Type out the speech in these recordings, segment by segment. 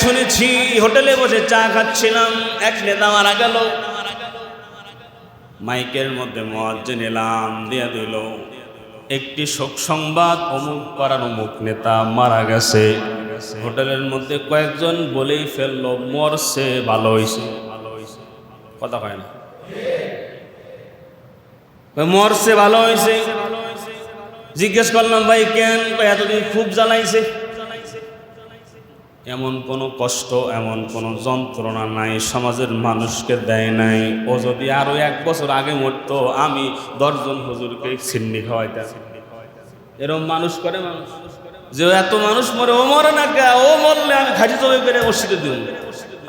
শুনেছি হোটেলে বসে চা খাচ্ছিলাম, এক নেতা মারা গেল। মাইকের মধ্যে মুয়াজ্জিন এলান দিয়ে দিল, একটি শোক সংবাদ, অমুক পাড়ার অমুক নেতা মারা গেছে। হোটেলের মধ্যে কয়েকজন বলেই ফেললো মরছে, ভালো হয়েছে। কথা কয় না, মরছে ভালো হয়েছে। জিজ্ঞেস করলাম ভাই কেন? এতদিন খুব জ্বালাইছে। এমন কোনো কষ্ট, এমন কোনো যন্ত্রণা নাই সমাজের মানুষকে দেয় নাই। ও যদি আরো 1 বছর আগে মরতো, আমি 10 জন হুজুরকে ছিন্নি খাওয়াইতাম। এরকম মানুষ করে মানুষ, যে এত মানুষ মরে, ও মরে না কে? ও মরলে আমি খাঁটি তবে করে মসজিদে দিব।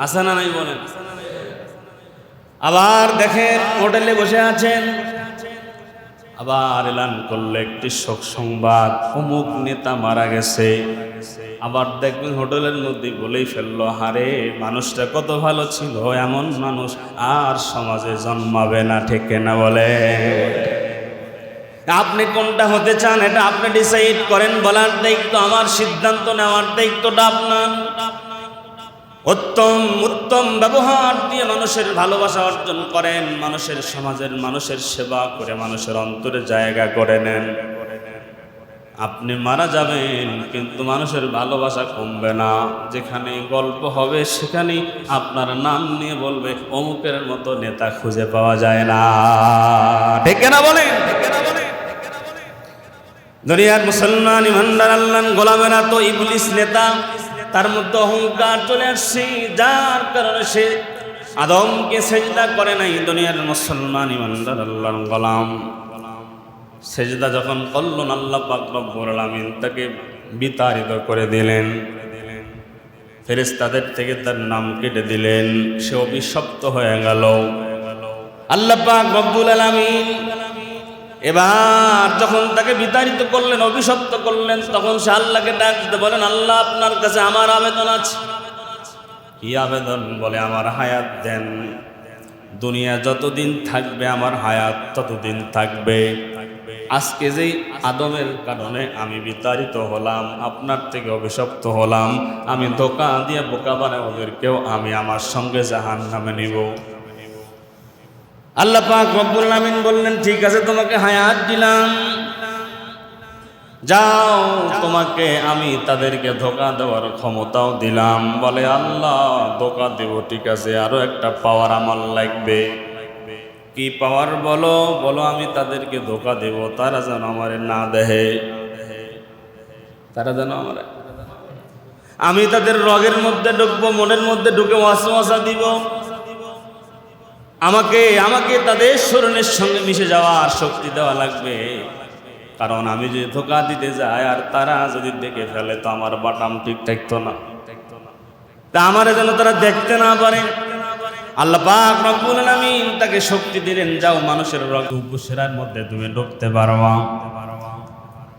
আসে না নাই বলেন? আবার দেখেন হোটেলে বসে আছেন, আবার এলান করলে একটি শোক সংবাদ, অমুক নেতা মারা গেছে। আবার দেখবেন হোটেলের মধ্যে বলেই ফেললো, হারে মানুষটা কত ভালো ছিল, এমন মানুষ আর সমাজে জন্মাবে না। ঠিক না বলে? আপনি কোনটা হতে চান এটা আপনি ডিসাইড করেন। বলার দায়িত্ব আমার, সিদ্ধান্ত নেওয়ার দায়িত্বটা আপনার। উত্তম উত্তম ব্যবহার দিয়ে মানুষের ভালোবাসা অর্জন করেন, মানুষের সমাজের মানুষের সেবা করে মানুষের অন্তরে জায়গা করে নেন। আপনি মারা যাবেন কিন্তু মানুষের ভালোবাসা কমবে না। যেখানে গল্প হবে সেখানেই আপনার নাম নিয়ে বলবে, অমুকের মতো নেতা খুঁজে পাওয়া যায় না। ঠিক না বলেন? দুনিয়ার মুসলমান ইমানদার আল্লাহর গোলামেরা তো ইবলিস নেতা, তার মধ্যে অহংকার চলে আসছে, যার কারণে সে আদমকে সেজদা করে নাই। দুনিয়ার মুসলমান ইমানদার আল্লাহর গোলাম সেজদা যখন করলেন, আল্লাহ পাক রব্বুল আলামিন তাকে বিতাড়িত করে দিলেন, ফেরেশতাদের থেকে তার নাম কেটে দিলেন, সে অভিশপ্ত হয়ে গেল। আল্লাহ পাক রব্বুল আলামিন এবার যখন তাকে বিতাড়িত করলেন, অভিশপ্ত করলেন, তখন সে আল্লাহকে ডাক দিতে বলেন, আল্লাহ আপনার কাছে আমার আবেদন আছে। কি আবেদন? বলে আমার হায়াত দেন, দুনিয়া যতদিন থাকবে আমার হায়াত ততদিন থাকবে। আজকে যেই আদমের কারণে আমি বিতাড়িত হলাম, আপনার থেকে অভিশপ্ত হলাম, আমি ধোঁকা দিয়ে বোকা বানাই ওদেরকেও আমি আমার সঙ্গে জাহান্নামে নিব। আল্লাহ পাক রব্বুল আলামিন বললেন, ঠিক আছে তোমাকে হায়াত দিলাম, যাও তোমাকে আমি তাদেরকে ধোঁকা দেওয়ার ক্ষমতাও দিলাম। বলে আল্লাহ ধোঁকা দেব ঠিক আছে, আরো একটা পাওয়ার আমার লাগবে। কি পাওয়ার? বলো। বলো আমি তাদেরকে ধোঁকা দেব, তারা যেন আমারে না দেহে, তারা যেন আমার, আমি তাদের রগের মধ্যে ঢুকবো, মনের মধ্যে ঢুকে ওয়াসওয়াসা দিব। আমাকে তাদের শরীরের সঙ্গে মিশে যাওয়ার শক্তি দেওয়া লাগবে। কারণ আমি যদি ধোঁকা দিতে যাই আর তারা যদি দেখে ফেলে তো আমার বাটাম ঠিক থাকতো না, তা আমারে যেন তারা দেখতে না পারে। আল্লাহ পাক রব্বুল আলামিন তাকে শক্তি দিলেন, যাও মানুষের রগ উপসেরার মধ্যে তুমি ঢুকতে পারবা।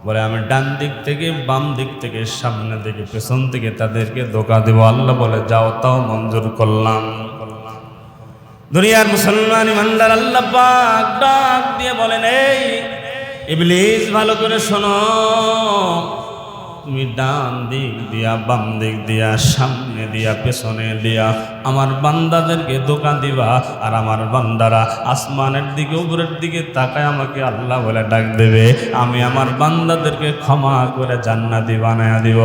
বলে আমি ডান দিক থেকে, বাম দিক থেকে, সামনে থেকে, পেছন থেকে তাদেরকে ধোঁকা দেব। আল্লাহ বলে যাও, তাও মঞ্জুর করলাম। দুনিয়ার মুসলমান ইমানদার আল্লাহ পাক ডাক দিয়ে বলেন, এই ইবলিস ভালো করে শোনো, তুমি ডান দিক দিয়া, বাম দিক দিয়া, সামনে দিয়া, পেছনে দিয়া আমার বান্দাদেরকে ধোঁকা দিবা। আর আমার বান্দারা আসমানের দিকে, উপরের দিকে তাকায় আমাকে আল্লাহ বলে ডাক দেবে, আমি আমার বান্দাদেরকে ক্ষমা করে জান্নাতি বানায়া দিব।